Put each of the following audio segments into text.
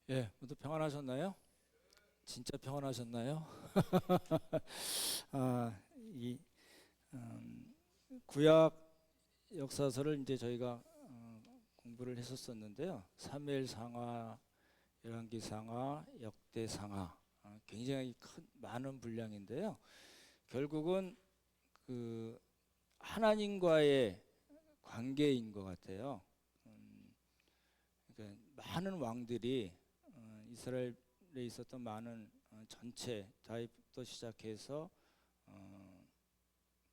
예, 모두 평안하셨나요? 진짜 평안하셨나요? 이 구약 역사서를 이제 저희가 공부를 했었었는데요. 사무엘상하, 열왕기상하, 역대상하, 굉장히 큰 많은 분량인데요. 결국은 그 하나님과의 관계인 것 같아요. 그러니까 많은 왕들이 이스라엘에 있었던 많은 전체 다윗부터 시작해서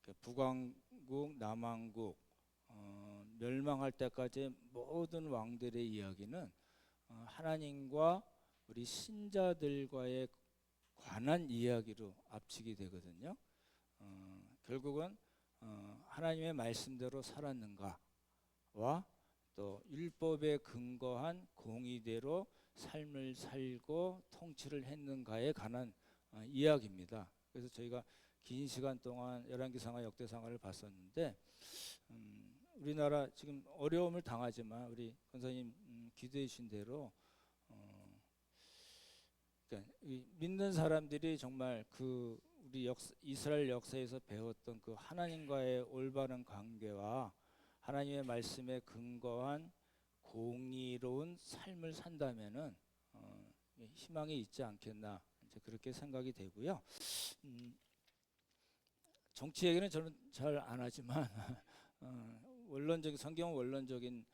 그 북왕국, 남왕국 멸망할 때까지 모든 왕들의 이야기는 하나님과 우리 신자들과의 관한 이야기로 앞치게 되거든요. 결국은 하나님의 말씀대로 살았는가와 또 율법에 근거한 공의대로 삶을 살고 통치를 했는가에 관한 이야기입니다. 그래서 저희가 긴 시간 동안 열왕기상하, 역대상하를 봤었는데 우리나라 지금 어려움을 당하지만 우리 권사님 기도해 주신 대로 그러니까 믿는 사람들이 정말 그 우리 이스라엘 역사에서 배웠던 그 하나님과의 올바른 관계와 하나님의 말씀에 근거한 공의로운 삶을 산다면은 희망이 있지 않겠나 이제 그렇게 생각이 되고요. 정치 얘기는 저는 잘 안 하지만 원론적인 성경 원론적인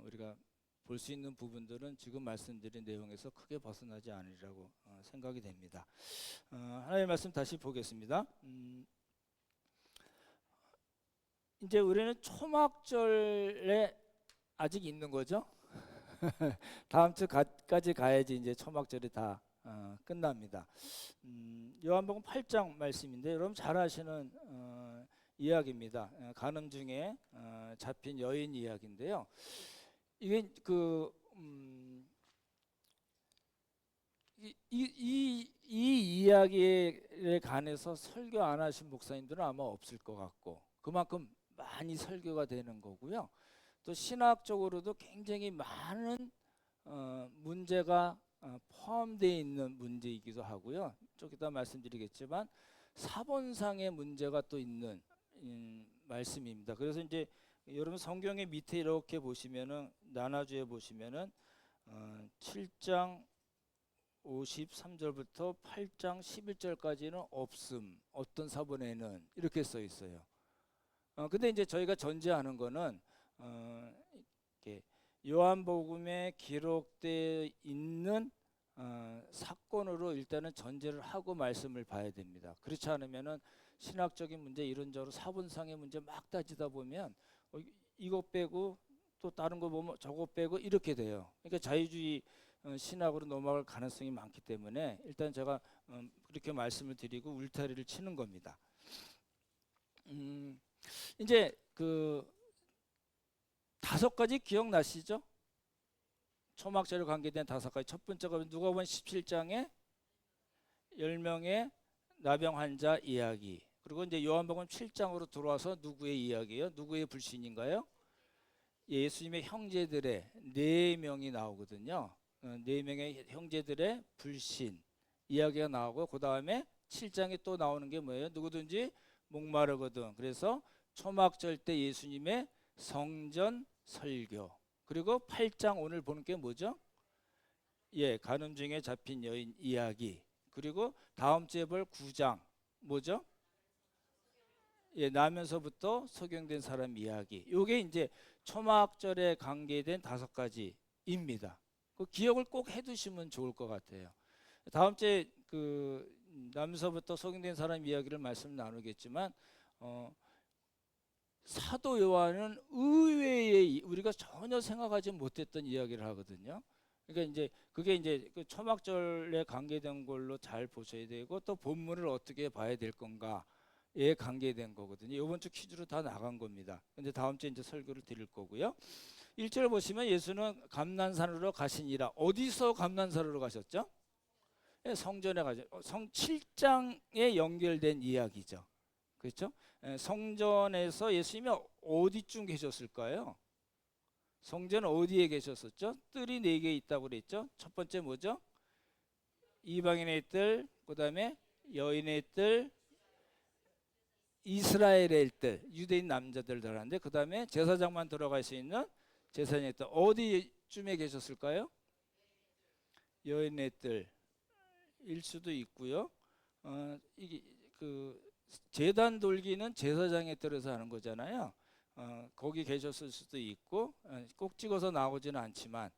우리가 볼 수 있는 부분들은 지금 말씀드린 내용에서 크게 벗어나지 않으리라고 생각이 됩니다. 하나님의 말씀 다시 보겠습니다. 이제 우리는 초막절에 아직 있는 거죠? 다음 주까지 가야지 이제 초막절이 다 끝납니다. 요한복음 8장 말씀인데 여러분 잘 아시는 이야기입니다. 간음 중에 잡힌 여인 이야기인데요. 이게 이 이야기에 관해서 설교 안 하신 목사님들은 아마 없을 것 같고 그만큼 많이 설교가 되는 거고요. 또 신학적으로도 굉장히 많은 문제가 포함되어 있는 문제이기도 하고요. 좀 이따 말씀드리겠지만 사본상의 문제가 또 있는 말씀입니다. 그래서 이제 여러분 성경의 밑에 이렇게 보시면은 나눠주에 보시면은 7장 53절부터 8장 11절까지는 없음, 어떤 사본에는 이렇게 써 있어요. 근데 이제 저희가 전제하는 거는 이렇게 요한복음에 기록되어 있는 사건으로 일단은 전제를 하고 말씀을 봐야 됩니다. 그렇지 않으면은 신학적인 문제 이런저런 사본상의 문제 막 따지다 보면 이거 빼고 또 다른 거 보면 저거 빼고 이렇게 돼요. 그러니까 자유주의 신학으로 넘어갈 가능성이 많기 때문에 일단 제가 그렇게 말씀을 드리고 울타리를 치는 겁니다. 이제 그 5가지 기억나시죠? 초막절에 관계된 5가지. 첫 번째가 누가복음 17장에 10명의 나병 환자 이야기. 그리고 이제 요한복음 7장으로 들어와서 누구의 이야기예요? 누구의 불신인가요? 예수님의 형제들의 4명이 나오거든요. 4명의 형제들의 불신 이야기가 나오고 그 다음에 7장에 또 나오는 게 뭐예요? 누구든지 목마르거든. 그래서 초막절 때 예수님의 성전 설교. 그리고 8장 오늘 보는 게 뭐죠? 예, 간음 중에 잡힌 여인 이야기. 그리고 다음 주에 볼 9장 뭐죠? 예, 나면서부터 소경된 사람 이야기. 요게 이제 초막절에 관계된 5가지입니다. 그 기억을 꼭 해두시면 좋을 것 같아요. 다음 주에 그 나면서부터 소경된 사람 이야기를 말씀 나누겠지만 사도 요한은 의외의 우리가 전혀 생각하지 못했던 이야기를 하거든요. 그러니까 이제 그게 이제 그 초막절에 관계된 걸로 잘 보셔야 되고 또 본문을 어떻게 봐야 될 건가에 관계된 거거든요. 이번 주 퀴즈로 다 나간 겁니다. 근데 다음 주에 이제 설교를 드릴 거고요. 1절 보시면 예수는 감난산으로 가시니라. 어디서 감난산으로 가셨죠? 예, 성전에 가죠. 성 7장에 연결된 이야기죠. 그렇죠? 성전에서 예수님이 어디쯤 계셨을까요? 성전 어디에 계셨었죠? 뜰이 4개 있다고 그랬죠? 첫 번째 뭐죠? 이방인의 뜰, 그 다음에 여인의 뜰, 이스라엘의 뜰, 유대인 남자들 들어가는데, 그 다음에 제사장만 들어갈 수 있는 제사장의 뜰, 어디쯤에 계셨을까요? 여인의 뜰일 수도 있고요. 이게 그 제단 돌기는 제사장의 뜰에서 하는 거잖아요. 거기 계셨을 수도 있고, 꼭 찍어서 나오지는 않지만,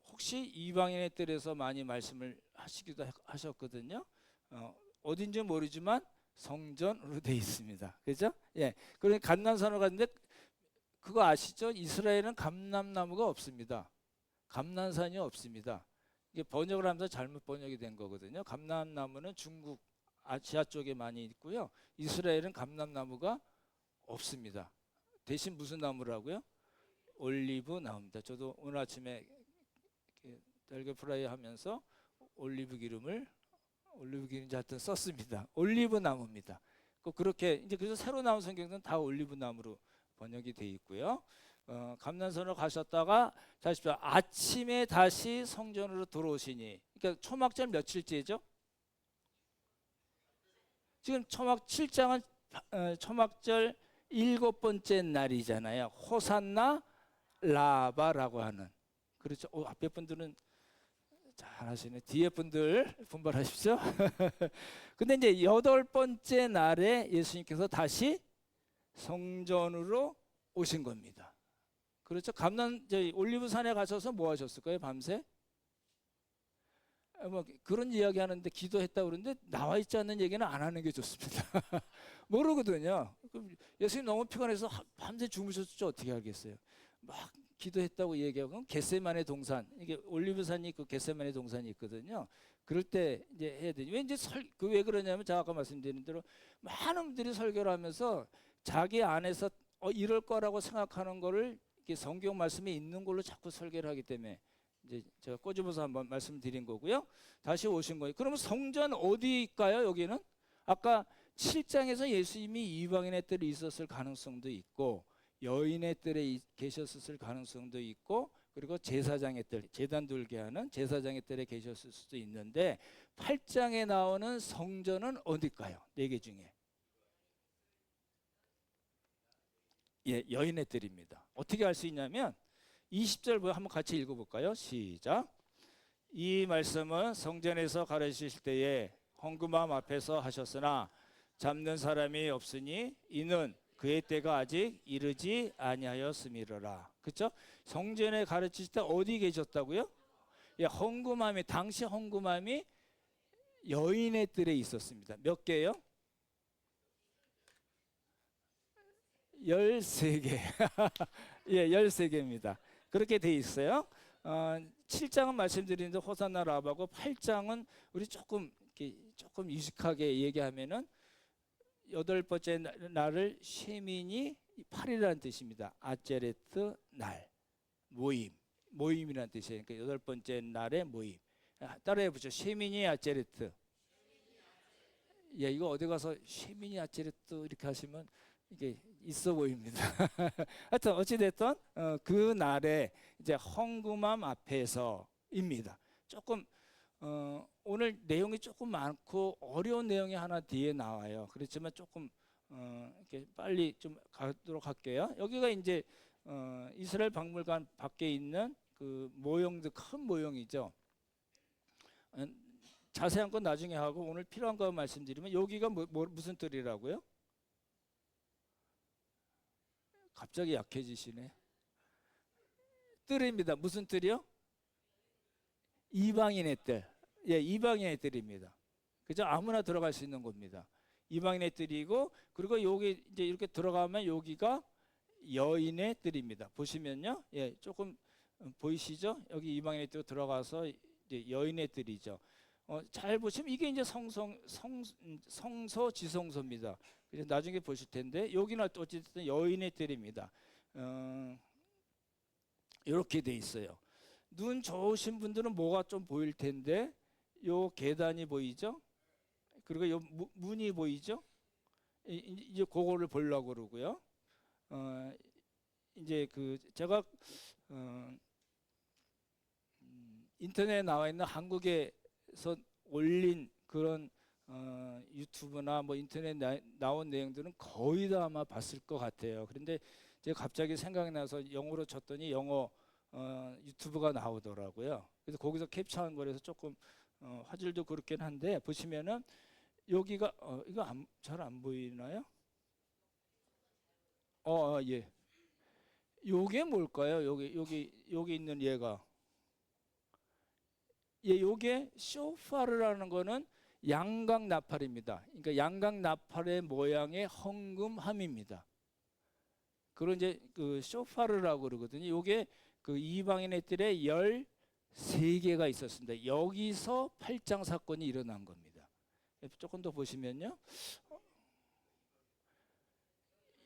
혹시 이방인의 뜰에서 많이 말씀을 하시기도 하셨거든요. 어딘지 모르지만 성전으로 돼 있습니다. 그죠? 예. 그러니까 감난산으로 갔는데 그거 아시죠? 이스라엘은 감람나무가 없습니다. 감난산이 없습니다. 이게 번역을 하면서 잘못 번역이 된 거거든요. 감람나무는 중국 아시아 쪽에 많이 있고요. 이스라엘은 감람나무가 없습니다. 대신 무슨 나무라고요? 올리브 나무입니다. 저도 오늘 아침에 달걀 프라이 하면서 올리브 기름인지 하여튼 썼습니다. 올리브 나무입니다. 그렇게 이제 그래서 새로 나온 성경은 다 올리브 나무로 번역이 돼 있고요. 감난산으로 가셨다가 다시 아침에 다시 성전으로 들어오시니, 그러니까 초막절 며칠째죠? 지금 초막 7장은 초막절 7번째 날이잖아요. 호산나 라바라고 하는. 그렇죠. 앞에 분들은 잘하시네. 뒤에 분들 분발하십시오. 근데 이제 8번째 날에 예수님께서 다시 성전으로 오신 겁니다. 그렇죠. 올리브산에 가셔서 뭐 하셨을까요? 밤새? 뭐 그런 이야기 하는데 기도했다고 그러는데 나와 있지 않는 얘기는 안 하는 게 좋습니다. 모르거든요. 예수님 너무 피곤해서 밤새 주무셨을지 어떻게 알겠어요. 막 기도했다고 얘기하고, 겟세마네 동산, 이게 올리브산이 있고 겟세마네 동산이 있거든요. 그럴 때 이제 해야 되죠. 왜 그러냐면 제가 아까 말씀드린 대로 많은 분들이 설교를 하면서 자기 안에서 이럴 거라고 생각하는 거를 이렇게 성경 말씀에 있는 걸로 자꾸 설교를 하기 때문에 이제 제가 꼬집어서 한번 말씀드린 거고요. 다시 오신 거예요. 그러면 성전 어디일까요? 여기는 아까 7장에서 예수님이 이방인의 뜰에 있었을 가능성도 있고, 여인의 뜰에 계셨을 가능성도 있고, 그리고 제사장의 뜰, 제단 돌게 하는 제사장의 뜰에 계셨을 수도 있는데, 8장에 나오는 성전은 어딜까요? 4개 중에. 예, 여인의 뜰입니다. 어떻게 알 수 있냐면 20절 한번 같이 읽어볼까요? 시작. 이 말씀은 성전에서 가르치실 때에 헌금함 앞에서 하셨으나 잡는 사람이 없으니 이는 그의 때가 아직 이르지 아니하였음이로라. 그렇죠? 성전에 가르치실 때 어디 계셨다고요? 예, 헌금함이, 당시 헌금함이 여인의 뜰에 있었습니다. 몇 개요? 13개. 예, 13개입니다. 그렇게 돼 있어요. 7장은 말씀드린 호산나 라바고, 8장은 우리 조금 유식하게 얘기하면은 8번째 날을 쉐민이 8이라는 뜻입니다. 아제레트 날, 모임이라는 뜻이에요. 그러니까 8번째 날의 모임. 따라해 보죠. 쉐민이 아제레트. 예, 이거 어디 가서 쉐민이 아제레트 이렇게 하시면 이게 있어 보입니다. 하여튼 어찌됐든 그 날에 이제 헌금함 앞에서입니다. 조금 오늘 내용이 조금 많고 어려운 내용이 하나 뒤에 나와요. 그렇지만 조금 이렇게 빨리 좀 가도록 할게요. 여기가 이제 이스라엘 박물관 밖에 있는 그 모형들, 큰 모형이죠. 자세한 건 나중에 하고 오늘 필요한 거 말씀드리면, 여기가 무슨 뜰이라고요? 갑자기 약해지시네. 뜰입니다. 무슨 뜰이요? 이방인의 뜰. 예, 이방인의 뜰입니다. 그죠? 아무나 들어갈 수 있는 겁니다. 이방인의 뜰이고, 그리고 여기 이제 이렇게 들어가면 여기가 여인의 뜰입니다. 보시면요, 예, 조금 보이시죠? 여기 이방인의 뜰 들어가서 이제 여인의 뜰이죠. 잘 보시면 이게 이제 성소 지성소입니다. 그래서 나중에 보실 텐데 여기는 어쨌든 여인의 뜰입니다. 이렇게 돼 있어요. 눈 좋으신 분들은 뭐가 좀 보일 텐데, 요 계단이 보이죠? 그리고 요 문이 보이죠? 이제 그거를 보려고 그러고요. 이제 제가 어, 인터넷에 나와 있는 한국에서 올린 그런 유튜브나 뭐 인터넷 나온 내용들은 거의 다 아마 봤을 것 같아요. 그런데 제가 갑자기 생각이 나서 영어로 쳤더니 영어 유튜브가 나오더라고요. 그래서 거기서 캡처한 거라서 조금 화질도 그렇긴 한데 보시면은 여기가 이거 잘 안 보이나요? 예. 요게 뭘까요? 여기 있는 얘가 요게 쇼파르라는 거는 양각 나팔입니다. 그러니까 양각 나팔의 모양의 헝금함입니다. 그런 이제 그 쇼파르라고 그러거든요. 요게 그 이방인의 뜰에 13개가 있었습니다. 여기서 팔장 사건이 일어난 겁니다. 조금 더 보시면요.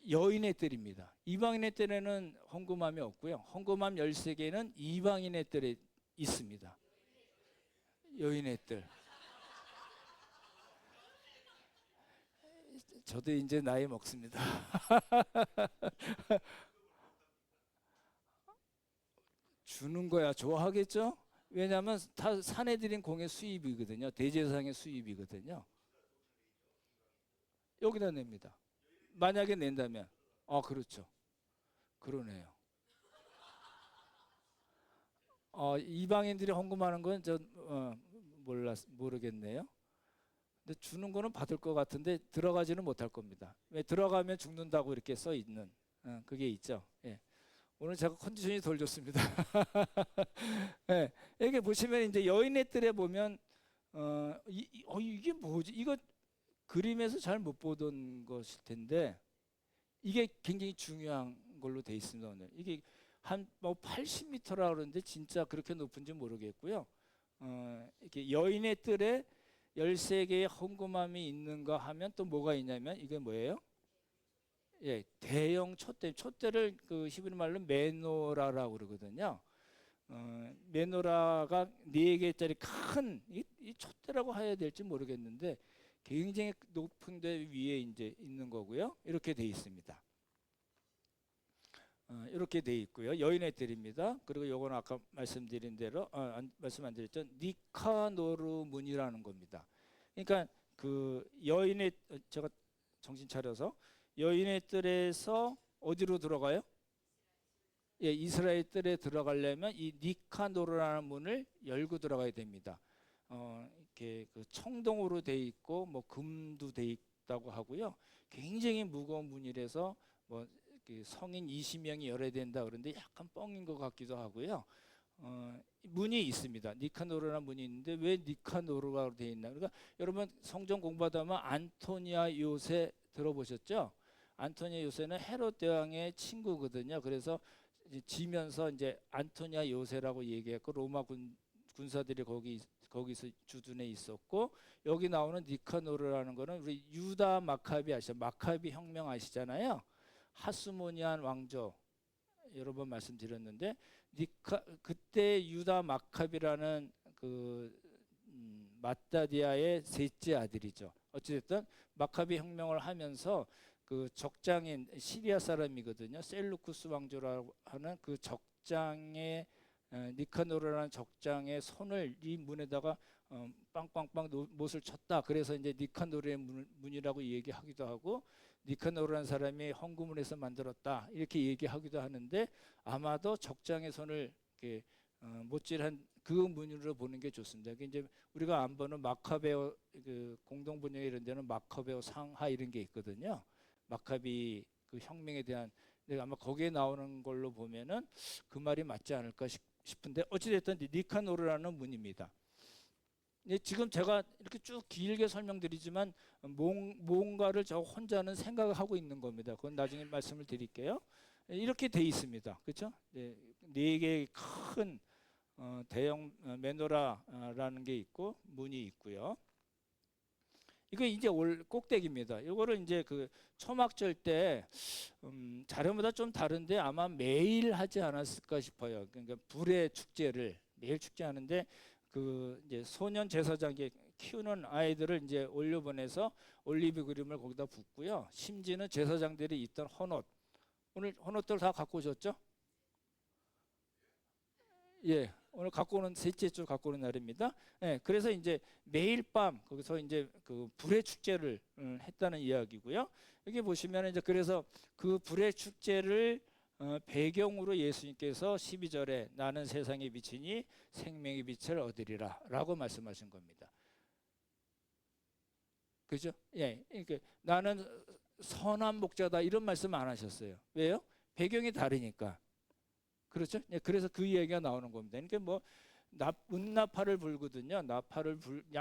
여인의 뜰입니다. 이방인의 뜰에는 헝금함이 없고요. 헝금함 13개는 이방인의 뜰에 있습니다. 여인의 뜰. 저도 이제 나이 먹습니다. 주는 거야 좋아하겠죠? 왜냐하면 다 사내들인 공의 수입이거든요. 대제사장의 수입이거든요. 여기다 냅니다. 만약에 낸다면, 그렇죠. 그러네요. 이방인들이 헌금하는 건 저 모르겠네요. 근데 주는 거는 받을 것 같은데 들어가지는 못할 겁니다. 왜 들어가면 죽는다고 이렇게 써 있는 그게 있죠. 예. 오늘 제가 컨디션이 덜 좋습니다. 예. 이게 보시면 이제 여인의 뜰에 보면 이게 뭐지? 이거 그림에서 잘 못 보던 것일 텐데 이게 굉장히 중요한 걸로 돼 있습니다. 오늘 이게 한 뭐 80m라 그러는데 진짜 그렇게 높은지 모르겠고요. 이렇게 여인의 뜰에 13개의 헝금함이 있는가 하면 또 뭐가 있냐면 이게 뭐예요? 예, 대형 촛대. 촛대를 그 히브리 말로 메노라라고 그러거든요. 메노라가 4개짜리 큰 이 촛대라고 해야 될지 모르겠는데 굉장히 높은 데 위에 이제 있는 거고요. 이렇게 돼 있습니다. 이렇게 돼 있고요. 여인의 뜰입니다. 그리고 요거는 아까 말씀드린 대로 말씀 안 드렸죠. 니카노르 문이라는 겁니다. 그러니까 그 여인의 제가 정신 차려서 여인의 뜰에서 어디로 들어가요? 예, 이스라엘 뜰에 들어가려면 이 니카노르라는 문을 열고 들어가야 됩니다. 이렇게 그 청동으로 돼 있고 뭐 금도 돼 있다고 하고요. 굉장히 무거운 문이라서 뭐 성인 20명이 열어야 된다 그런데 약간 뻥인 것 같기도 하고요. 문이 있습니다. 니카노르라는 문이 있는데 왜 니카노르가 되어 있나? 그러니까 여러분 성경 공부하다 보면 안토니아 요새 들어보셨죠? 안토니아 요새는 헤롯 대왕의 친구거든요. 그래서 지면서 이제 안토니아 요새라고 얘기했고 로마 군사들이 거기서 주둔해 있었고 여기 나오는 니카노르라는 거는 우리 유다 마카비 아시죠? 마카비 혁명 아시잖아요. 하스모니안 왕조 여러 번 말씀드렸는데 그때 유다 마카비라는 그 마따디아의 셋째 아들이죠. 어찌됐든 마카비 혁명을 하면서 그 적장인 시리아 사람이거든요. 셀루쿠스 왕조라고 하는 그 적장의 니카노르라는 적장의 손을 이 문에다가 빵빵빵 못을 쳤다. 그래서 이제 니카노르의 문이라고 얘기하기도 하고 니카노르라는 사람이 헌금을 해서 만들었다 이렇게 얘기하기도 하는데 아마도 적장의 손을 이렇게 못질한 그 문으로 보는 게 좋습니다. 이제 우리가 안 보는 마카베오 그 공동 번역 이런 데는 마카베오 상하 이런 게 있거든요. 마카비 그 혁명에 대한 아마 거기에 나오는 걸로 보면은 그 말이 맞지 않을까 싶은데 어찌됐든 니카노르라는 문입니다. 지금 제가 이렇게 쭉 길게 설명드리지만 뭔가를 저 혼자는 생각하고 있는 겁니다. 그건 나중에 말씀을 드릴게요. 이렇게 돼 있습니다. 그렇죠? 네 개의 큰 대형 메노라라는 게 있고 문이 있고요. 이거 이제 올 꼭대기입니다. 이거를 이제 그 초막절 때 자료마다 좀 다른데 아마 매일 하지 않았을까 싶어요. 그러니까 불의 축제를 매일 축제하는데 그 이제 소년 제사장에게 키우는 아이들을 이제 올려보내서 올리브 그림을 거기다 붓고요. 심지어는 제사장들이 입던 헌옷 오늘 헌옷들 다 갖고 오셨죠? 예, 오늘 갖고 오는 셋째 주 갖고 오는 날입니다. 예, 그래서 이제 매일 밤 거기서 이제 그 불의 축제를 했다는 이야기고요. 여기 보시면 이제 그래서 그 불의 축제를 배경으로 예수님께서 12절에 나는 세상에 비치니 생명의 빛을 얻으리라라고 말씀하신 겁니다. 그죠? 예, 그러니까 나는 선한 목자다 이런 말씀 안 하셨어요. 왜요? 배경이 다르니까. 그렇죠? 예, 그래서 그 이야기가 나오는 겁니다. 그러니까 뭐 은나팔을 불거든요.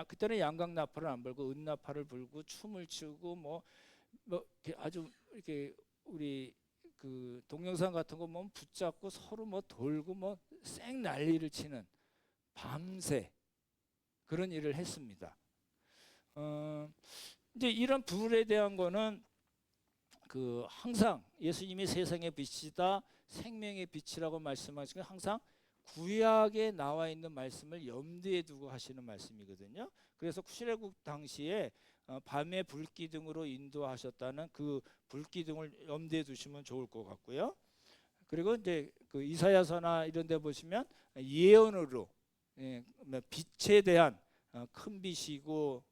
그때는 양각 나팔을 안 불고 은나팔을 불고 춤을 추고 뭐 이렇게 아주 이렇게 우리 그 동영상 같은 거 보면 붙잡고 서로 뭐 돌고 뭐 쌩 난리를 치는 밤새 그런 일을 했습니다. 이제 이런 불에 대한 거는 그 항상 예수님이 세상의 빛이다, 생명의 빛이라고 말씀하시고 항상 구약에 나와 있는 말씀을 염두에 두고 하시는 말씀이거든요. 그래서 출애굽 당시에 밤에 불기둥으로 인도하셨다는 그 불기둥을 염두에 두시면 좋을 것 같고요. 그리고 이제 그 이사야서나 이런 데 보시면 예언으로 빛에 대한 큰 빛이고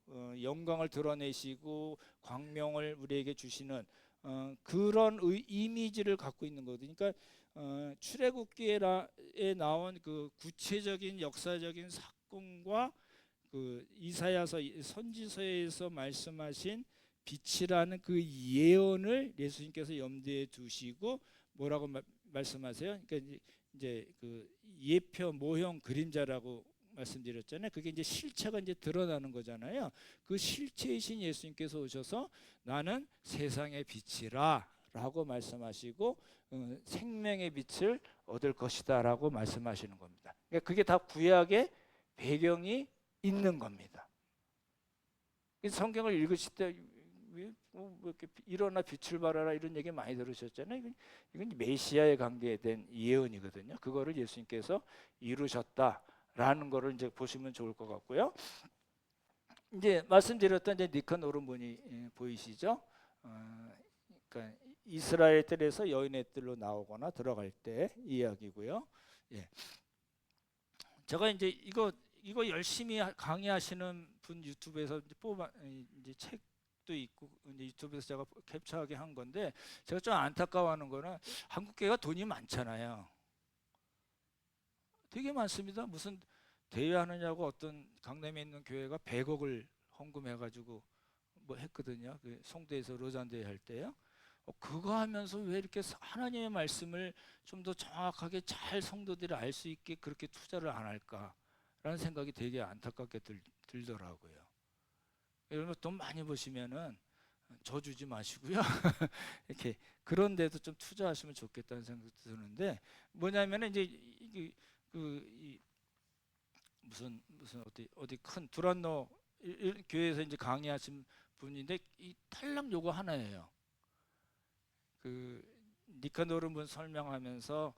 영광을 드러내시고 광명을 우리에게 주시는 그런 이미지를 갖고 있는 거거든요. 그러니까 출애굽기에 나온 그 구체적인 역사적인 사건과 그 이사야서 선지서에서 말씀하신 빛이라는 그 예언을 예수님께서 염두에 두시고 뭐라고 말씀하세요? 그러니까 이제 그 예표, 모형, 그림자라고 말씀드렸잖아요. 그게 이제 실체가 이제 드러나는 거잖아요. 그 실체이신 예수님께서 오셔서 나는 세상의 빛이라 라고 말씀하시고 생명의 빛을 얻을 것이다 라고 말씀하시는 겁니다. 그러니까 그게 다 구약의 배경이 있는 겁니다. 성경을 읽으실 때 뭐 이렇게 일어나 빛을 발하라 이런 얘기 많이 들으셨잖아요. 이건 메시아에 관계된 예언이거든요. 그거를 예수님께서 이루셨다라는 거를 이제 보시면 좋을 것 같고요. 이제 말씀드렸던 이제 니카노르 문이 보이시죠? 그러니까 이스라엘 뜰에서 여인의 뜰로 나오거나 들어갈 때 이야기고요. 예. 제가 이제 이거 열심히 강의하시는 분 유튜브에서 이제 책도 있고 이제 유튜브에서 제가 캡처하게 한 건데 제가 좀 안타까워하는 거는 한국교회가 돈이 많잖아요. 되게 많습니다. 무슨 대회하느냐고 어떤 강남에 있는 교회가 100억을 헌금해가지고 뭐 했거든요. 그 송도에서 로잔 대회 할 때요. 그거 하면서 왜 이렇게 하나님의 말씀을 좀 더 정확하게 잘 성도들이 알 수 있게 그렇게 투자를 안 할까라는 생각이 되게 안타깝게 들더라고요. 여러분 돈 많이 버시면은 저 주지 마시고요. 이렇게 그런 데도 좀 투자하시면 좋겠다는 생각이 드는데 뭐냐면 이제 무슨 어디 큰 두란노 교회에서 이제 강의하신 분인데 이 탈락 요거 하나예요. 그 니카노르 문 설명하면서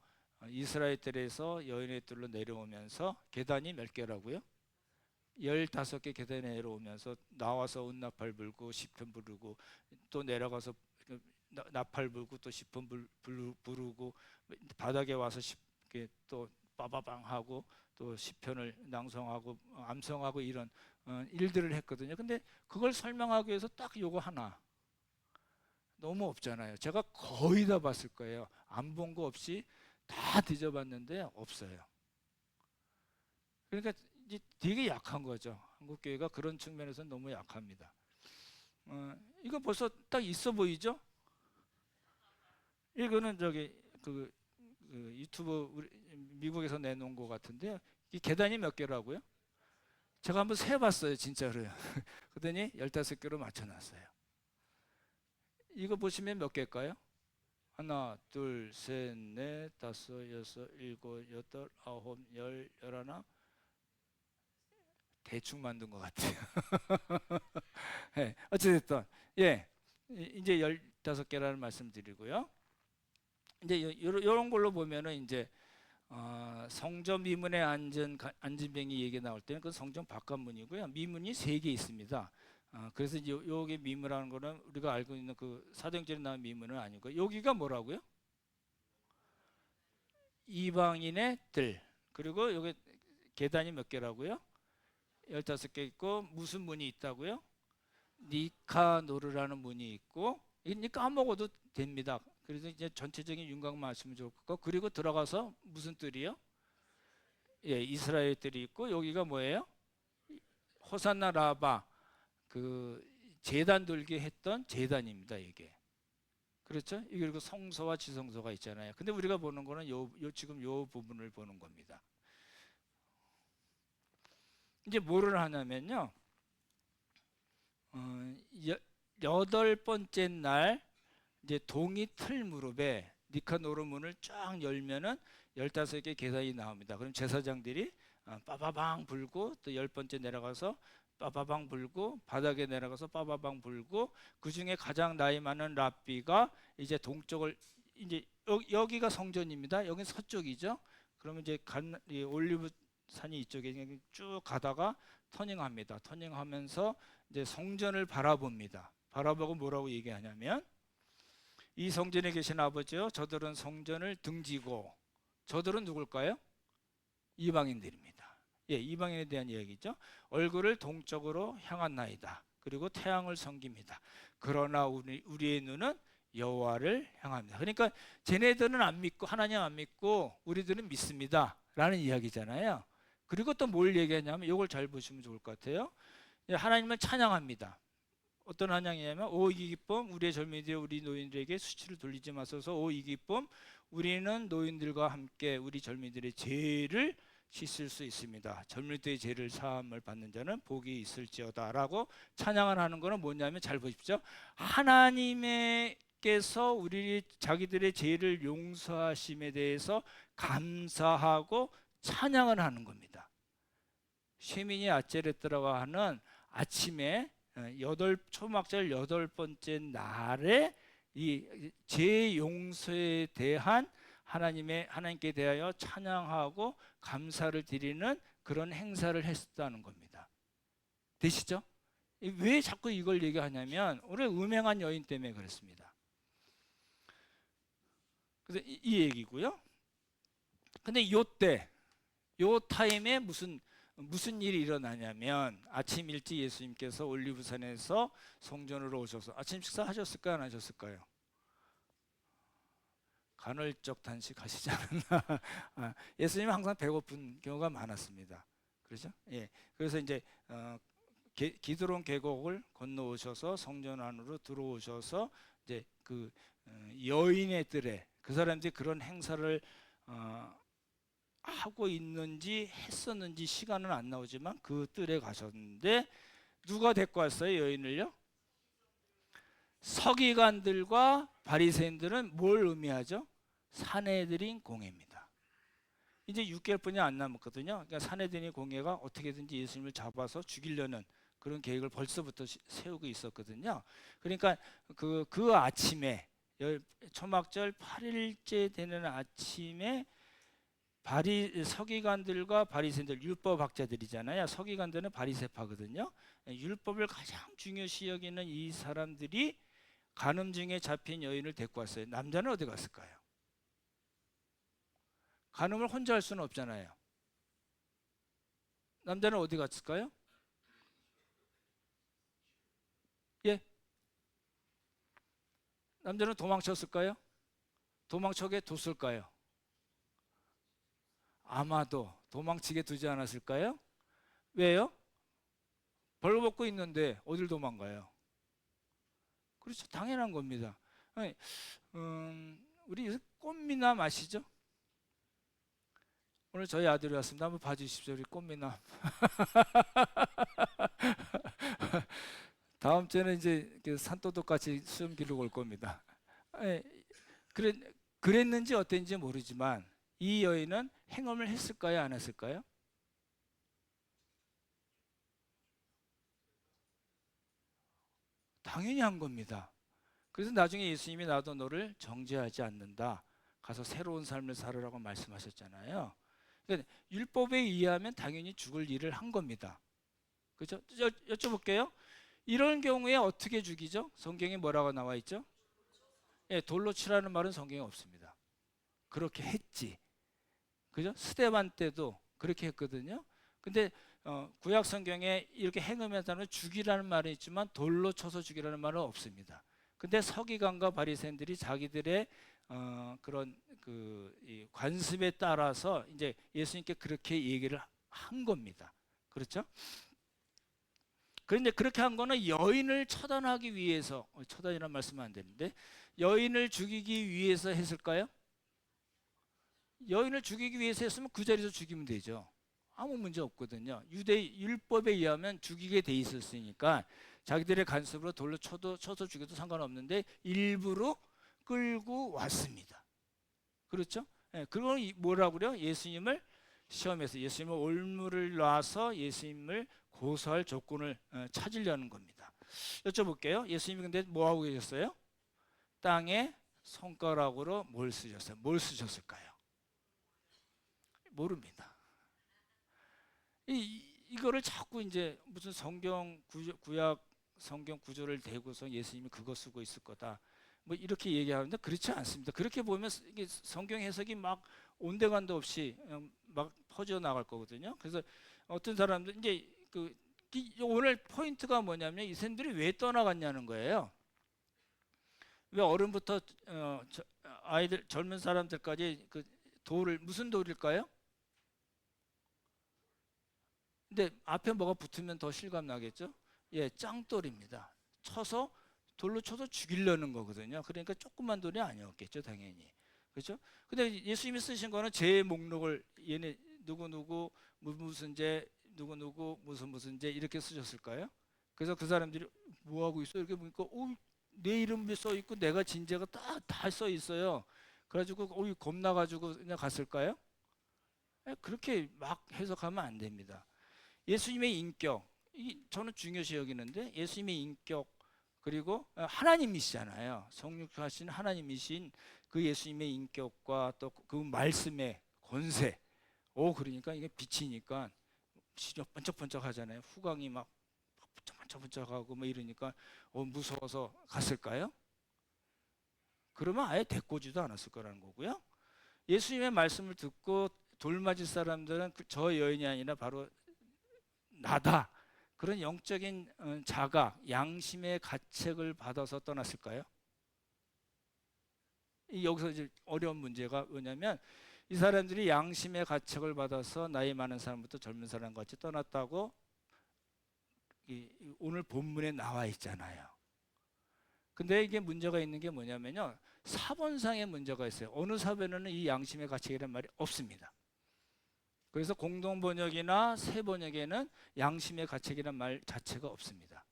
이스라엘 뜰에서 여인의 뜰로 내려오면서 계단이 몇 개라고요? 15개 계단에 내려오면서 나와서 은나팔 불고 시편 부르고 또 내려가서 나팔 불고 또 시편 부르고 바닥에 와서 또 빠바방 하고 또 시편을 낭송하고 암송하고 이런 일들을 했거든요. 근데 그걸 설명하기 위해서 딱 요거 하나 너무 없잖아요. 제가 거의 다 봤을 거예요. 안 본 거 없이 다 뒤져봤는데 없어요. 그러니까 이제 되게 약한 거죠. 한국 교회가 그런 측면에서는 너무 약합니다. 이거 벌써 딱 있어 보이죠? 이거는 저기 그 유튜브 미국에서 내놓은 거 같은데요. 이 계단이 몇 개라고요? 제가 한번 세봤어요, 진짜로요. 그랬더니 15개로 맞춰놨어요. 이거 보시면 몇 개일까요? 하나, 둘, 셋, 넷, 다섯, 여섯, 일곱, 여덟, 아홉, 열, 열하나. 대충 만든 것 같아요. 네, 어쨌든 예, 이제 15개라는 말씀드리고요. 이제 이런 걸로 보면은 이제 성전 미문에 앉은 병이 얘기 나올 때는 그 성전 바깥문이고요. 미문이 3개 있습니다. 그래서 이제 여기 미문이라는 거는 우리가 알고 있는 그 사도행전에 나온 미문은 아니고 여기가 뭐라고요? 이방인의 뜰. 그리고 여기 계단이 몇 개라고요? 15개 있고 무슨 문이 있다고요? 니카노르라는 문이 있고 이거 까먹어도 됩니다. 그래서 이제 전체적인 윤곽만 아시면 좋을 것 같고 그리고 들어가서 무슨 뜰이요? 예, 이스라엘 뜰이 있고 여기가 뭐예요? 호산나 라바 그 제단 돌게 했던 제단입니다. 이게 그렇죠? 이게 그리고 성소와 지성소가 있잖아요. 근데 우리가 보는 거는 지금 요 부분을 보는 겁니다. 이제 뭐를 하냐면요. 여, 8번째 날 이제 동이 틀 무릎에 니카노르 문을 쫙 열면은 15개 계단이 나옵니다. 그럼 제사장들이 빠바방 불고 또 10번째 내려가서 빠바방 불고 바닥에 내려가서 빠바방 불고 그 중에 가장 나이 많은 랍비가 이제 동쪽을 이제 여기가 성전입니다. 여기 서쪽이죠. 그러면 이제 이 올리브 산이 이쪽에 쭉 가다가 터닝합니다. 터닝하면서 이제 성전을 바라봅니다. 바라보고 뭐라고 얘기하냐면 이 성전에 계신 아버지요 저들은 성전을 등지고 저들은 누굴까요? 이방인들입니다. 예, 이방인에 대한 이야기죠. 얼굴을 동쪽으로 향한나이다. 그리고 태양을 섬깁니다. 그러나 우리의 눈은 여호와를 향합니다. 그러니까 쟤네들은 안 믿고 하나님 안 믿고 우리들은 믿습니다. 라는 이야기잖아요. 그리고 또 뭘 얘기하냐면 이걸 잘 보시면 좋을 것 같아요. 하나님을 찬양합니다. 어떤 찬양이냐면 오 이 기쁨 우리의 젊은이들 우리 노인들에게 수치를 돌리지 마소서. 오 이 기쁨 우리는 노인들과 함께 우리 젊은이들의 죄를 씻을 수 있습니다. 젊은이들의 죄를 사함을 받는 자는 복이 있을지어다 라고 찬양을 하는 것은 뭐냐면 잘 보십시오. 하나님께서 우리 자기들의 죄를 용서하심에 대해서 감사하고 찬양을 하는 겁니다. 쉐미니 아체레트라고 하는 아침에 초막절 8번째 날에 이 죄 용서에 대한 하나님께 대하여 찬양하고 감사를 드리는 그런 행사를 했다는 겁니다. 되시죠? 왜 자꾸 이걸 얘기하냐면 오늘 음행한 여인 때문에 그렇습니다. 그래서 이 얘기고요. 근데 요 타임에 무슨 일이 일어나냐면 아침 일찍 예수님께서 올리브산에서 성전으로 오셔서 아침 식사 하셨을까요? 안 하셨을까요? 간헐적 단식 하시지 않았나? 예수님은 항상 배고픈 경우가 많았습니다. 그렇죠? 예. 그래서 이제 기드론 계곡을 건너오셔서 성전 안으로 들어오셔서 이제 그 여인의 뜰에 그 사람들이 그런 행사를 하고 있는지 했었는지 시간은 안 나오지만 그 뜰에 가셨는데 누가 데리고 왔어요? 여인을요? 서기관들과 바리새인들은 뭘 의미하죠? 사내들인 공회입니다. 이제 6개월뿐이 안 남았거든요. 그러니까 사내들인 공회가 어떻게든지 예수님을 잡아서 죽이려는 그런 계획을 벌써부터 세우고 있었거든요. 그러니까 그 아침에 초막절 8일째 되는 아침에 서기관들과 바리새인들 율법학자들이잖아요. 서기관들은 바리새파거든요. 율법을 가장 중요시 여기는 이 사람들이 간음 중에 잡힌 여인을 데리고 왔어요. 남자는 어디 갔을까요? 간음을 혼자 할 수는 없잖아요. 남자는 어디 갔을까요? 예? 남자는 도망쳤을까요? 도망쳐게 뒀을까요? 아마도 도망치게 두지 않았을까요? 왜요? 벌거벗고 있는데 어딜 도망가요? 그렇죠. 당연한 겁니다. 우리 꽃미남 아시죠? 오늘 저희 아들이 왔습니다. 한번 봐주십시오. 우리 꽃미남. 다음 주에는 이제 산도둑 같이 수염 기르고 올 겁니다. 그랬는지 어땠는지 모르지만 이 여인은 행음을 했을까요? 안 했을까요? 당연히 한 겁니다. 그래서 나중에 예수님이 나도 너를 정죄하지 않는다. 가서 새로운 삶을 살으라고 말씀하셨잖아요. 그러니까 율법에 의하면 당연히 죽을 일을 한 겁니다. 그렇죠? 여쭤볼게요. 이런 경우에 어떻게 죽이죠? 성경에 뭐라고 나와 있죠? 예, 돌로 치라는 말은 성경에 없습니다. 그렇게 했지. 그죠? 스데반 때도 그렇게 했거든요. 근데 구약 성경에 이렇게 행음했다는 죽이라는 말이 있지만 돌로 쳐서 죽이라는 말은 없습니다. 근데 서기관과 바리새인들이 자기들의 그런 이 관습에 따라서 이제 예수님께 그렇게 얘기를 한 겁니다. 그렇죠? 그런데 그렇게 한 거는 여인을 처단하기 위해서, 처단이라는 말씀은 안 되는데, 여인을 죽이기 위해서 했을까요? 여인을 죽이기 위해서 했으면 그 자리에서 죽이면 되죠. 아무 문제 없거든요. 유대 율법에 의하면 죽이게 돼 있었으니까 자기들의 간섭으로 돌로 쳐서 죽여도 상관없는데 일부러 끌고 왔습니다. 그렇죠? 예, 그건 뭐라고요? 예수님을 시험해서 예수님을 올무를 놔서 예수님을 고소할 조건을 찾으려는 겁니다. 여쭤볼게요. 예수님이 근데 뭐 하고 계셨어요? 땅에 손가락으로 뭘 쓰셨어요? 뭘 쓰셨을까요? 모릅니다. 이거를 자꾸 이제 무슨 구약 성경 구조를 대고서 예수님이 그거 쓰고 있을 거다. 뭐 이렇게 얘기하는데 그렇지 않습니다. 그렇게 보면 이게 성경 해석이 막 온데간도 없이 막 퍼져 나갈 거거든요. 그래서 어떤 사람들 이제 오늘 포인트가 뭐냐면 이 사람들이 왜 떠나갔냐는 거예요. 왜 어른부터 아이들 젊은 사람들까지 그 돌을 무슨 돌일까요? 근데 앞에 뭐가 붙으면 더 실감 나겠죠? 예, 짱돌입니다. 돌로 쳐서 죽이려는 거거든요. 그러니까 조그만 돌이 아니었겠죠, 당연히. 그렇죠? 근데 예수님이 쓰신 거는 제 목록을 얘네 누구 무슨 죄 누구 무슨 죄 이렇게 쓰셨을까요? 그래서 그 사람들이 뭐 하고 있어? 이렇게 보니까 내 이름이 써 있고 내가 진 죄가 다 써 있어요. 그래가지고 겁나가지고 그냥 갔을까요? 예, 그렇게 막 해석하면 안 됩니다. 예수님의 인격, 저는 중요시 여기는데 예수님의 인격 그리고 하나님이시잖아요. 성육하신 하나님이신 그 예수님의 인격과 또 그 말씀의 권세. 그러니까 이게 비치니까 시력 번쩍번쩍 하잖아요. 후광이 막 번쩍번쩍하고 뭐 이러니까 무서워서 갔을까요? 그러면 아예 데꼬지도 않았을 거라는 거고요. 예수님의 말씀을 듣고 돌맞을 사람들은 저 여인이 아니라 바로 나다. 그런 영적인 자각, 양심의 가책을 받아서 떠났을까요? 여기서 이제 어려운 문제가 뭐냐면 이 사람들이 양심의 가책을 받아서 나이 많은 사람부터 젊은 사람 같이 떠났다고 오늘 본문에 나와 있잖아요. 근데 이게 문제가 있는 게 뭐냐면요. 사본상의 문제가 있어요. 어느 사본에는 이 양심의 가책이라는 말이 없습니다. 그래서 공동 번역이나 새 번역에는 양심의 가책이란 말 자체가 없습니다.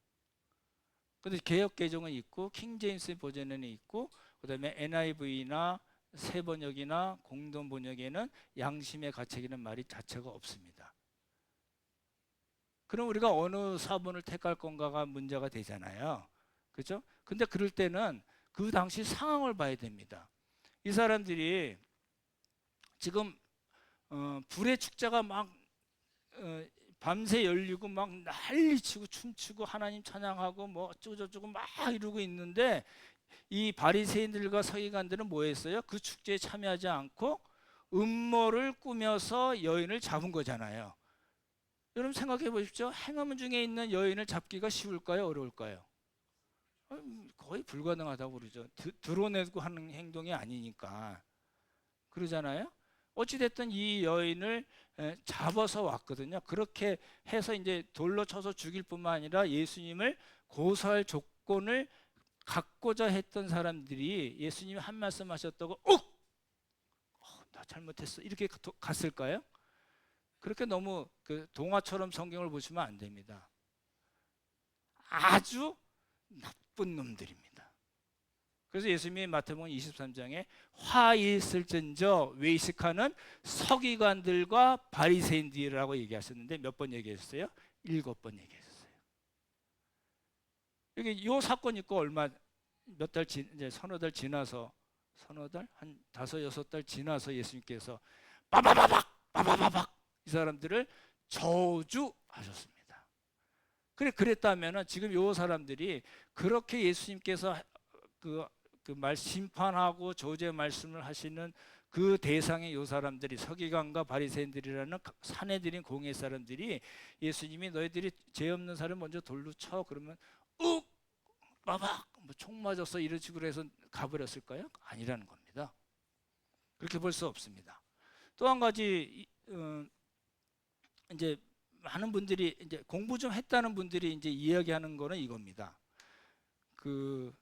근데 개역 개정은 있고 킹 제임스 버전에는 있고 그다음에 NIV나 새 번역이나 공동 번역에는 양심의 가책이라는 말이 자체가 없습니다. 그럼 우리가 어느 사본을 택할 건가가 문제가 되잖아요. 그렇죠? 근데 그럴 때는 그 당시 상황을 봐야 됩니다. 이 사람들이 지금 불의 축제가 막 밤새 열리고 막 난리치고 춤추고 하나님 찬양하고 뭐 어쩌고저쩌고 막 이러고 있는데 이 바리새인들과 서기관들은 뭐 했어요? 그 축제에 참여하지 않고 음모를 꾸며서 여인을 잡은 거잖아요. 여러분 생각해 보십시오. 행âm 중에 있는 여인을 잡기가 쉬울까요? 어려울까요? 거의 불가능하다고 그러죠. 드러내고 하는 행동이 아니니까. 그러잖아요. 어찌됐든 이 여인을 잡아서 왔거든요. 그렇게 해서 이제 돌로 쳐서 죽일 뿐만 아니라 예수님을 고소할 조건을 갖고자 했던 사람들이 예수님이 한 말씀 하셨다고 나 잘못했어 이렇게 갔을까요? 그렇게 너무 동화처럼 성경을 보시면 안 됩니다. 아주 나쁜 놈들입니다. 그래서 예수님이 마태복음 23장에 화 있을진저 외식하는 서기관들과 바리새인들이라고 얘기하셨는데 몇 번 얘기했어요? 7번 얘기했어요. 여기 이 사건 있고 몇 달 이제 서너 달 지나서 한 5-6달 지나서 예수님께서 빠바바박 이 사람들을 저주하셨습니다. 그랬다면은 지금 이 사람들이 그렇게 예수님께서 심판하고 저주의 말씀을 하시는 그 대상의 요 사람들이 서기관과 바리새인들이라는 사내들인 공회 사람들이 예수님이 너희들이 죄 없는 사람 먼저 돌로 쳐 그러면 욱 빠박 뭐 총 맞아서 이런 식으로 해서 가버렸을까요? 아니라는 겁니다. 그렇게 볼 수 없습니다. 또 한 가지 이제 많은 분들이 이제 공부 좀 했다는 분들이 이제 이야기하는 거는 이겁니다. 그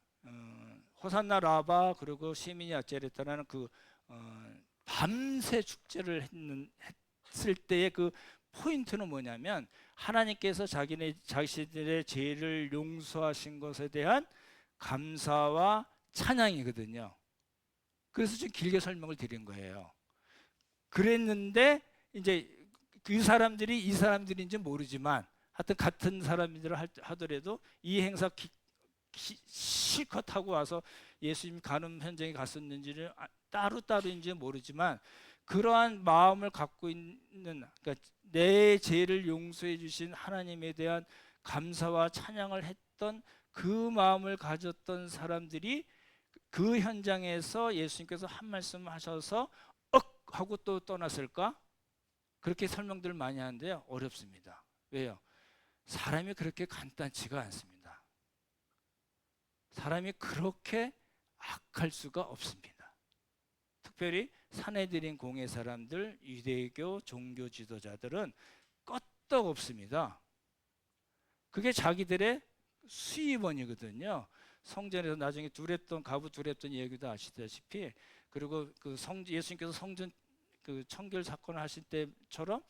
호산나 라바 그리고 시민이 아제레타라는 그 밤새 축제를 했을 때의 그 포인트는 뭐냐면 하나님께서 자신들의 죄를 용서하신 것에 대한 감사와 찬양이거든요. 그래서 좀 길게 설명을 드린 거예요. 그랬는데 이제 그 사람들이 이 사람들인지 모르지만 하여튼 같은 사람들을 하더라도 이 행사 실컷 하고 와서 예수님 가는 현장에 갔었는지를 따로따로인지 모르지만 그러한 마음을 갖고 있는, 그러니까 내 죄를 용서해 주신 하나님에 대한 감사와 찬양을 했던 그 마음을 가졌던 사람들이 그 현장에서 예수님께서 한 말씀 하셔서 하고 또 떠났을까? 그렇게 설명들을 많이 하는데요, 어렵습니다. 왜요? 사람이 그렇게 간단치가 않습니다. 사람이 그렇게 악할 수가 없습니다. 특별히 사내들인 공회 사람들, 유대교 종교 지도자들은 껐떡 없습니다. 그게 자기들의 수입원이거든요. 성전에서 나중에 가부 두렵던 얘기도 아시다시피, 그리고 그 예수님께서 성전 그 청결 사건을 하실 때처럼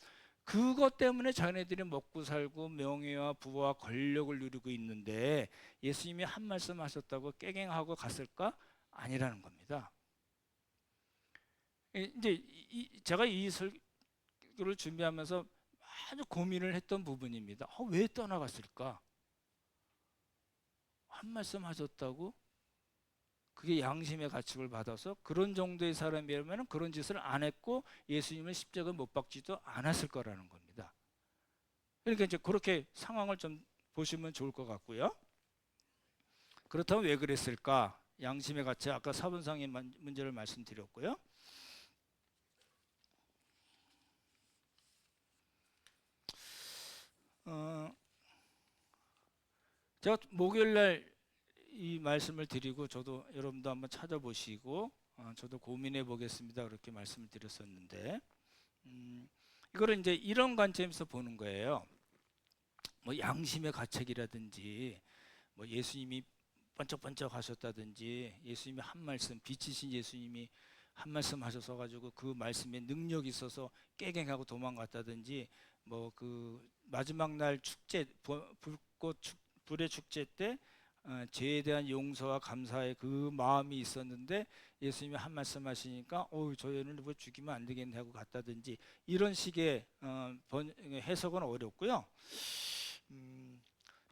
그것 때문에 자기네들이 먹고 살고 명예와 부와 권력을 누리고 있는데 예수님이 한 말씀 하셨다고 깨갱하고 갔을까? 아니라는 겁니다. 이제 제가 이 설교를 준비하면서 아주 고민을 했던 부분입니다. 왜 떠나갔을까? 한 말씀 하셨다고 그게 양심의 가책을 받아서 그런 정도의 사람이라면 그런 짓을 안 했고 예수님을 십자가에 못 박지도 않았을 거라는 겁니다. 그러니까 이제 그렇게 상황을 좀 보시면 좋을 것 같고요. 그렇다면 왜 그랬을까? 양심의 가책, 아까 사본상의 문제를 말씀드렸고요. 제가 목요일날 이 말씀을 드리고 저도 여러분도 한번 찾아보시고 저도 고민해 보겠습니다 그렇게 말씀을 드렸었는데 이거를 이제 이런 관점에서 보는 거예요. 뭐 양심의 가책이라든지 뭐 예수님이 번쩍번쩍 하셨다든지 예수님이 한 말씀 빛이신 예수님이 한 말씀 하셔서 가지고 그 말씀에 능력이 있어서 깨갱하고 도망갔다든지 뭐 그 마지막 날 축제 불의 축제 때 죄에 대한 용서와 감사의 그 마음이 있었는데 예수님이 한 말씀 하시니까 저 애는 뭐 죽이면 안 되겠네 하고 갔다든지 이런 식의 해석은 어렵고요.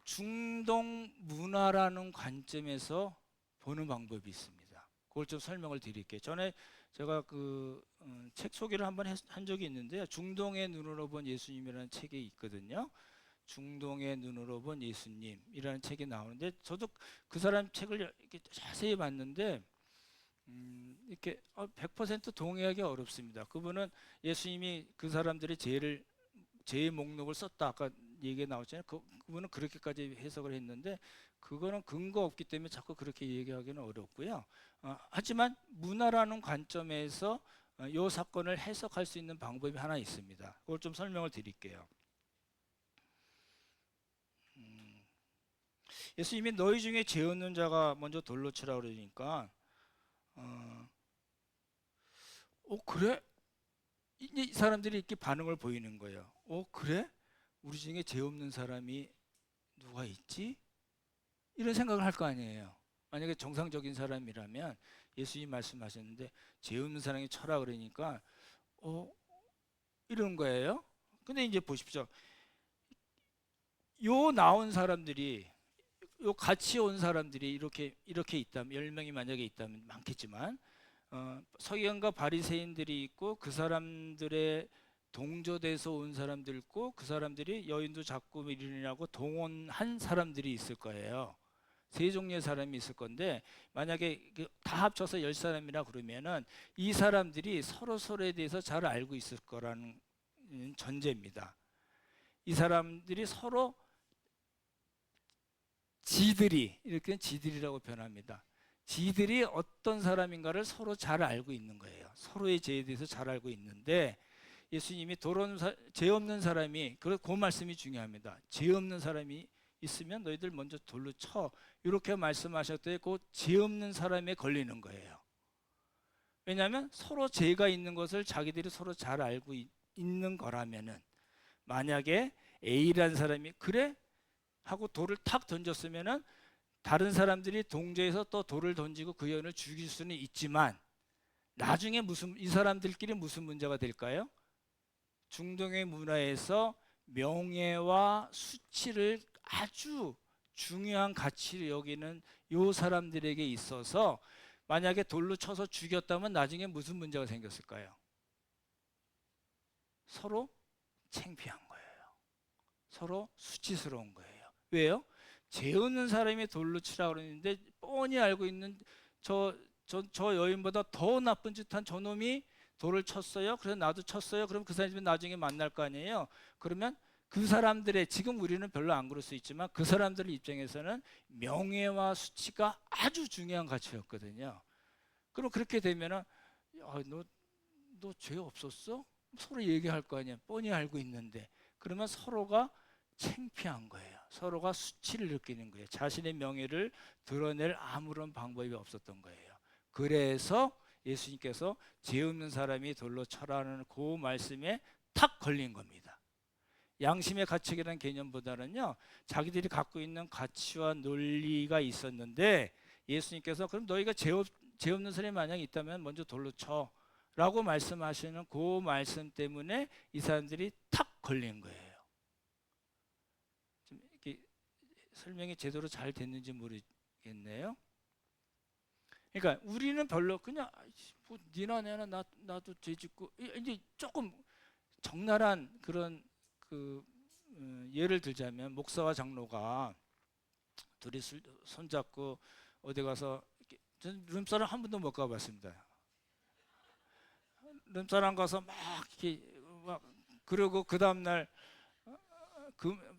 중동 문화라는 관점에서 보는 방법이 있습니다. 그걸 좀 설명을 드릴게요. 전에 제가 그 책 소개를 한번 한 적이 있는데요. 중동의 눈으로 본 예수님이라는 책이 있거든요. 중동의 눈으로 본 예수님이라는 책이 나오는데 저도 그 사람 책을 이렇게 자세히 봤는데 이렇게 100% 동의하기 어렵습니다. 그분은 예수님이 그 사람들의 죄의 목록을 썼다 아까 얘기가 나왔잖아요. 그분은 그렇게까지 해석을 했는데 그거는 근거 없기 때문에 자꾸 그렇게 얘기하기는 어렵고요. 하지만 문화라는 관점에서 이 사건을 해석할 수 있는 방법이 하나 있습니다. 그걸 좀 설명을 드릴게요. 예수님이 너희 중에 죄 없는 자가 먼저 돌로 치라 그러니까 그래? 이 사람들이 이렇게 반응을 보이는 거예요. 그래? 우리 중에 죄 없는 사람이 누가 있지? 이런 생각을 할 거 아니에요. 만약에 정상적인 사람이라면 예수님 말씀하셨는데 죄 없는 사람이 쳐라 그러니까 이런 거예요. 근데 이제 보십시오. 요 나온 사람들이 요 같이 온 사람들이 이렇게 있다면 10명이 만약에 있다면 많겠지만 서기관과 바리새인들이 있고 그 사람들의 동조돼서 온 사람들 있고 그 사람들이 여인도 잡고 이르느냐고 동원한 사람들이 있을 거예요. 세 종류의 사람이 있을 건데, 만약에 다 합쳐서 10사람이라 그러면은 이 사람들이 서로에 대해서 잘 알고 있을 거라는 전제입니다. 이 사람들이 서로 이렇게 지들이라고 변합니다. 지들이 어떤 사람인가를 서로 잘 알고 있는 거예요. 서로의 죄에 대해서 잘 알고 있는데, 예수님이 죄 없는 사람이, 그 말씀이 중요합니다. 죄 없는 사람이 있으면 너희들 먼저 돌로 쳐, 이렇게 말씀하셨더니 그 죄 없는 사람에 걸리는 거예요. 왜냐하면 서로 죄가 있는 것을 자기들이 서로 잘 알고 있는 거라면은, 만약에 A라는 사람이 그래? 하고 돌을 탁 던졌으면은 다른 사람들이 동조해서 또 돌을 던지고 그 여인을 죽일 수는 있지만, 나중에 이 사람들끼리 무슨 문제가 될까요? 중동의 문화에서 명예와 수치를 아주 중요한 가치로 여기는 이 사람들에게 있어서, 만약에 돌로 쳐서 죽였다면 나중에 무슨 문제가 생겼을까요? 서로 창피한 거예요. 서로 수치스러운 거예요. 왜요? 죄 없는 사람이 돌로 치라 그러는데, 뻔히 알고 있는 저 여인보다 더 나쁜 짓한 저놈이 돌을 쳤어요. 그래서 나도 쳤어요. 그럼 그 사람이 나중에 만날 거 아니에요. 그러면 그 사람들의, 지금 우리는 별로 안 그럴 수 있지만 그 사람들 입장에서는 명예와 수치가 아주 중요한 가치였거든요. 그럼 그렇게 되면은, 너 죄 없었어? 서로 얘기할 거 아니야. 뻔히 알고 있는데. 그러면 서로가 창피한 거예요. 서로가 수치를 느끼는 거예요. 자신의 명예를 드러낼 아무런 방법이 없었던 거예요. 그래서 예수님께서 죄 없는 사람이 돌로 쳐라는 그 말씀에 탁 걸린 겁니다. 양심의 가책이라는 개념보다는요, 자기들이 갖고 있는 가치와 논리가 있었는데, 예수님께서 그럼 너희가 죄 없는 사람이 만약에 있다면 먼저 돌로 쳐 라고 말씀하시는 그 말씀 때문에 이 사람들이 탁 걸린 거예요. 좀 이렇게 설명이 제대로 잘 됐는지 모르겠네요. 그러니까 우리는 별로 그냥 뭐 니나 내나 나도 죄 짓고, 이제 조금 적나라한 그런 예를 들자면, 목사와 장로가 둘이 손잡고 어디 가서, 저는 룸사롱 한 번도 못 가봤습니다. 룸사롱 가서 막 이렇게 막 그러고 그 다음날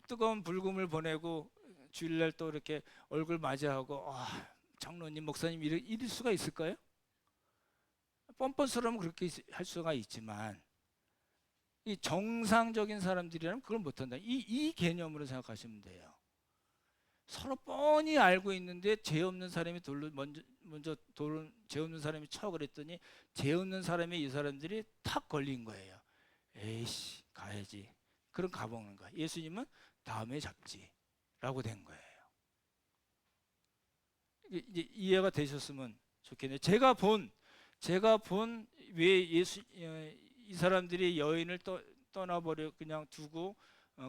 뜨거운 불금을 보내고 주일날 또 이렇게 얼굴 맞이하고, 장로님, 목사님 이럴 수가 있을까요? 뻔뻔스러우면 그렇게 할 수가 있지만, 이 정상적인 사람들이라면 그걸 못한다. 이 개념으로 생각하시면 돼요. 서로 뻔히 알고 있는데 죄 없는 사람이 돌로 먼저 돌을 죄 없는 사람이 쳐 그랬더니, 죄 없는 사람이 이 사람들이 탁 걸린 거예요. 에이씨, 가야지. 그럼 가보는 거야. 예수님은 다음에 잡지라고 된 거예요. 이제 이해가 되셨으면 좋겠네요. 제가 본 왜 이 사람들이 여인을 떠나버려 그냥 두고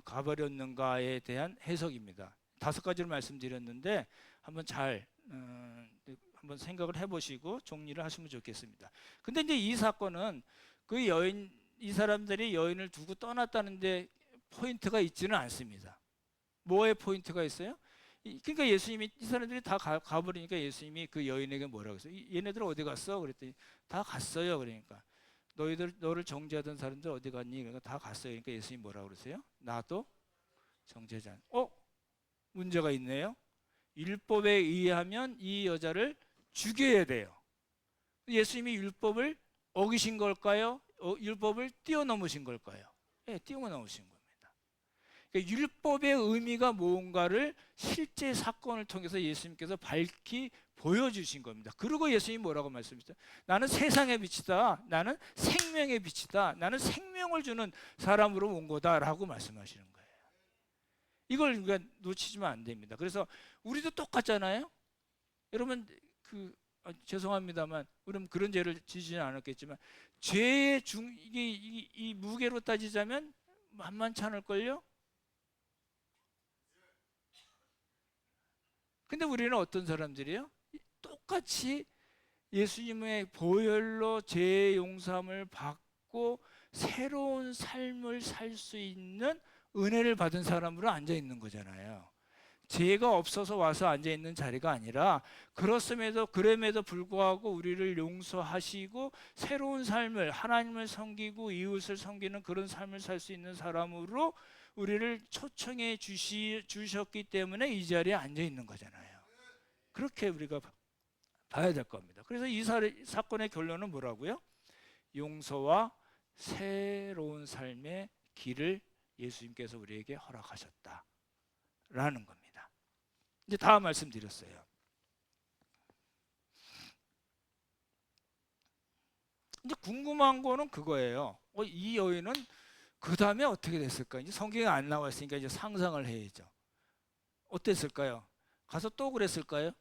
가버렸는가에 대한 해석입니다. 5가지를 말씀드렸는데 한번 한번 생각을 해보시고 정리를 하시면 좋겠습니다. 근데 이제 이 사건은 이 사람들이 여인을 두고 떠났다는데 포인트가 있지는 않습니다. 뭐에 포인트가 있어요? 그러니까 예수님이, 이 사람들이 다 가버리니까 예수님이 그 여인에게 뭐라고 했어요? 얘네들 어디 갔어? 그랬더니 다 갔어요. 그러니까 너를 정죄하던 사람들 어디 갔니? 그러니까 다 갔어요. 그러니까 예수님이 뭐라고 그러세요? 나도 정죄하지 않아. 문제가 있네요. 율법에 의하면 이 여자를 죽여야 돼요. 예수님이 율법을 어기신 걸까요? 율법을 뛰어넘으신 걸까요? 네, 뛰어넘으신 겁니다. 그러니까 율법의 의미가 뭔가를 실제 사건을 통해서 예수님께서 밝히 보여주신 겁니다. 그리고 예수님이 뭐라고 말씀하셨죠? 나는 세상의 빛이다. 나는 생명의 빛이다. 나는 생명을 주는 사람으로 온 거다라고 말씀하시는 거예요. 이걸 우리가 놓치면 안 됩니다. 그래서 우리도 똑같잖아요. 여러분 죄송합니다만 우리는 그런 죄를 지지는 않았겠지만, 죄의 이 무게로 따지자면 만만치 않을걸요? 근데 우리는 어떤 사람들이에요? 똑같이 예수님의 보혈로 죄 용서함을 받고 새로운 삶을 살 수 있는 은혜를 받은 사람으로 앉아 있는 거잖아요. 죄가 없어서 와서 앉아 있는 자리가 아니라 그럼에도 불구하고 우리를 용서하시고 새로운 삶을 하나님을 섬기고 이웃을 섬기는 그런 삶을 살 수 있는 사람으로 우리를 초청해 주셨기 때문에 이 자리에 앉아 있는 거잖아요. 그렇게 우리가 봐야 될 겁니다. 그래서 이 사건의 결론은 뭐라고요? 용서와 새로운 삶의 길을 예수님께서 우리에게 허락하셨다라는 겁니다. 이제 다 말씀드렸어요. 이제 궁금한 거는 그거예요. 이 여인은 그 다음에 어떻게 됐을까? 이제 성경에 안 나와 있으니까 이제 상상을 해야죠. 어땠을까요? 가서 또 그랬을까요?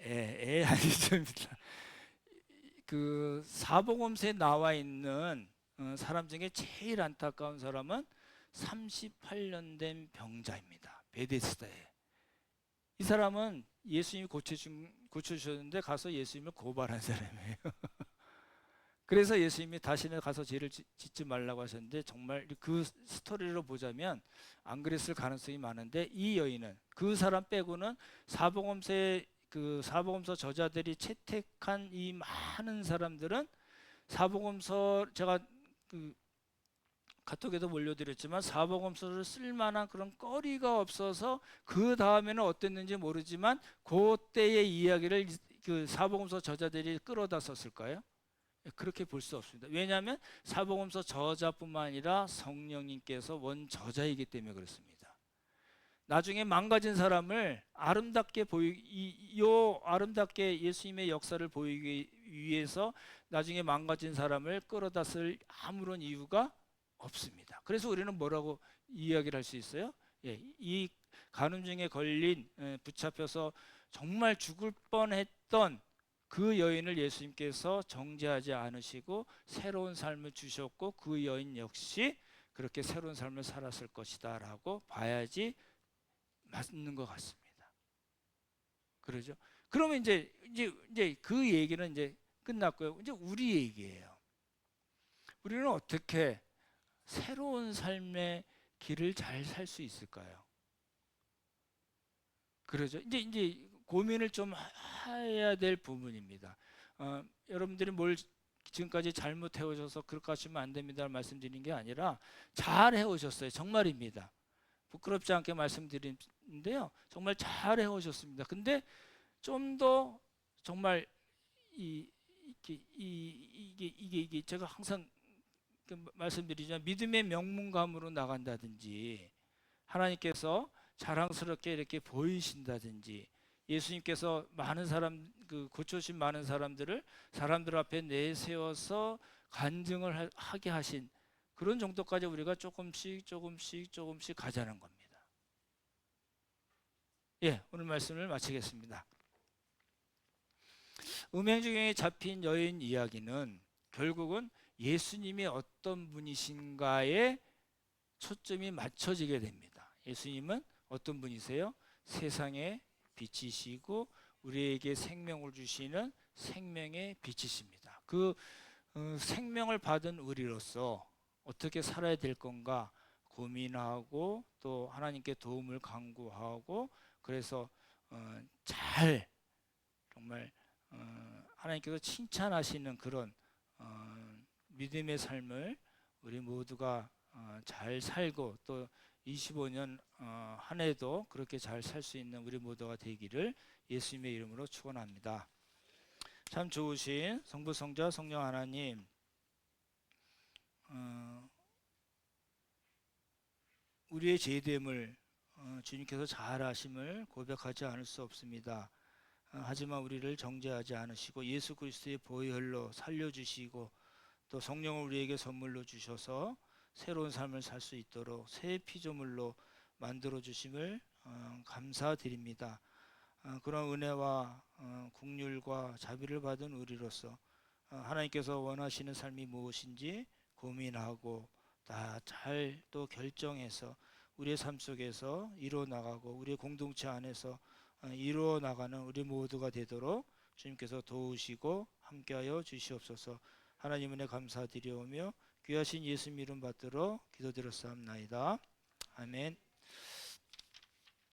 아니죠. 그 사복음서에 나와 있는 사람 중에 제일 안타까운 사람은 38년 된 병자입니다. 베데스다에. 이 사람은 예수님이 고쳐주셨는데 가서 예수님을 고발한 사람이에요. 그래서 예수님이 다시는 가서 죄를 짓지 말라고 하셨는데, 정말 그 스토리로 보자면 안 그랬을 가능성이 많은데, 이 여인은 그 사람 빼고는 사복음서 저자들이 채택한 이 많은 사람들은 사복음서, 제가 그 카톡에도 올려드렸지만 사복음서를 쓸만한 그런 거리가 없어서 그 다음에는 어땠는지 모르지만 그때의 이야기를 그 사복음서 저자들이 끌어다 썼을까요? 그렇게 볼 수 없습니다. 왜냐하면 사복음서 저자뿐만 아니라 성령님께서 원 저자이기 때문에 그렇습니다. 나중에 망가진 사람을 아름답게 예수님의 역사를 보이기 위해서 나중에 망가진 사람을 끌어다 쓸 아무런 이유가 없습니다. 그래서 우리는 뭐라고 이야기를 할 수 있어요? 이 간음증에 붙잡혀서 정말 죽을 뻔했던 그 여인을 예수님께서 정죄하지 않으시고 새로운 삶을 주셨고, 그 여인 역시 그렇게 새로운 삶을 살았을 것이다 라고 봐야지 맞는 것 같습니다. 그러죠? 그러면 이제 그 얘기는 이제 끝났고요. 이제 우리 얘기예요. 우리는 어떻게 새로운 삶의 길을 잘 살 수 있을까요? 그러죠. 이제 고민을 좀 해야 될 부분입니다. 여러분들이 뭘 지금까지 잘못해 오셔서 그렇게 하시면 안 됩니다 말씀드리는 게 아니라 잘 해오셨어요. 정말입니다. 부끄럽지 않게 말씀드리는데요, 정말 잘 해오셨습니다. 근데 좀 더 정말 이게 제가 항상 말씀드리지만 믿음의 명문감으로 나간다든지, 하나님께서 자랑스럽게 이렇게 보이신다든지, 예수님께서 많은 사람 고쳐주신 많은 사람들 앞에 내세워서 간증을 하게 하신 그런 정도까지 우리가 조금씩 가자는 겁니다. 오늘 말씀을 마치겠습니다. 음행중에 잡힌 여인 이야기는 결국은 예수님이 어떤 분이신가에 초점이 맞춰지게 됩니다. 예수님은 어떤 분이세요? 세상의 빛이시고 우리에게 생명을 주시는 생명의 빛이십니다. 그 생명을 받은 우리로서 어떻게 살아야 될 건가 고민하고, 또 하나님께 도움을 간구하고, 그래서 잘 정말 하나님께서 칭찬하시는 그런 믿음의 삶을 우리 모두가 잘 살고, 또 25년 한 해도 그렇게 잘 살 수 있는 우리 모두가 되기를 예수님의 이름으로 축원합니다. 참 좋으신 성부 성자 성령 하나님, 우리의 죄됨을 주님께서 잘 아심을 고백하지 않을 수 없습니다. 하지만 우리를 정죄하지 않으시고 예수 그리스도의 보혈로 살려주시고, 또 성령을 우리에게 선물로 주셔서 새로운 삶을 살 수 있도록 새 피조물로 만들어 주심을 감사드립니다. 그런 은혜와 긍휼과 자비를 받은 우리로서 하나님께서 원하시는 삶이 무엇인지 고민하고 다 잘 또 결정해서 우리의 삶 속에서 이루어 나가고, 우리의 공동체 안에서 이루어 나가는 우리 모두가 되도록 주님께서 도우시고 함께하여 주시옵소서. 하나님 은혜 감사드리오며 귀하신 예수님 이름 받들어 기도드렸사옵나이다. 아멘.